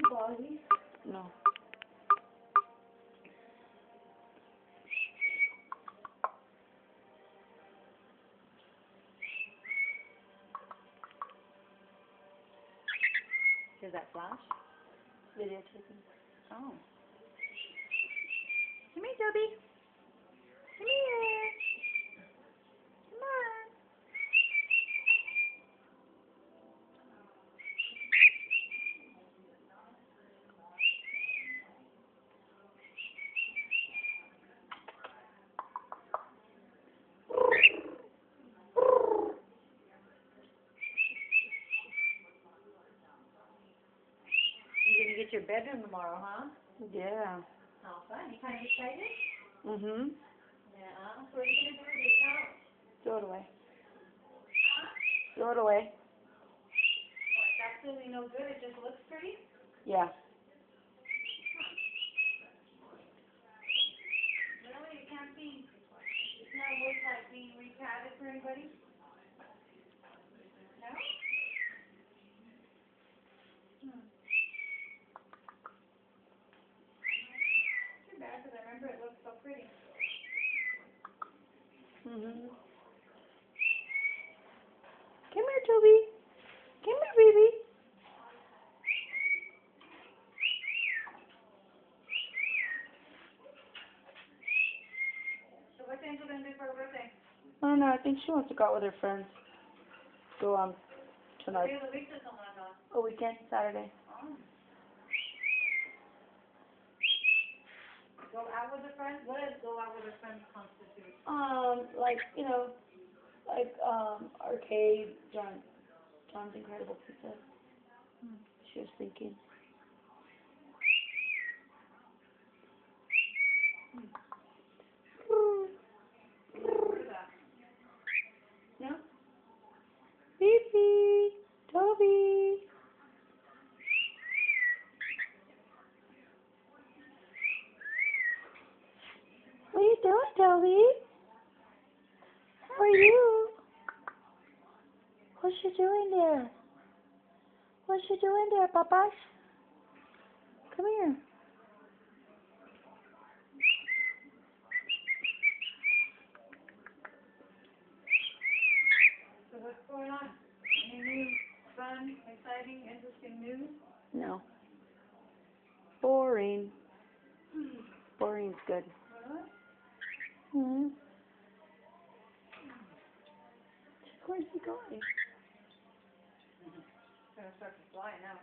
Boggy? No. Is that flash? Videotaping. Oh. Come here, Toby. Come here. Come on. You're gonna get your bedroom tomorrow, huh? Yeah. How fun. You kind of excited? Mhm. Yeah. So what are you gonna do with your couch? Throw it away. Throw it away. It's absolutely no good. It just looks pretty. Yeah. Really, it can't be. It's not worth like being repatted for anybody. No. Too bad, because I remember it looked so pretty. Mhm. Come here, Toby. Come here, baby. So what's Angel gonna do for her birthday? I don't know. I think she wants to go out with her friends. Go tonight. Day of the week does not want to. A weekend, Saturday. Oh. Go out with her friends? What does go out with her friends constitute? Like arcade, John's Incredible Pizza. She was thinking. No? Fifi, Toby. What are you doing, Toby? How are you? What's she doing there? What's she doing there, Papa? Come here. So what's going on? Any new, fun, exciting, interesting news? No. Boring. Boring's good. Really? Hmm. Where's he going? It's gonna start to fly now.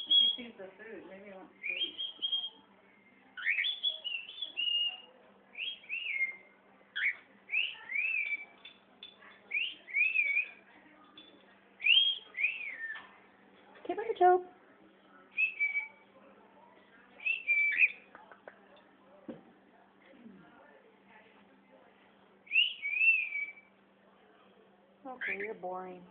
He sees the food. Maybe he wants food. Come here, Joe. Okay, you're boring.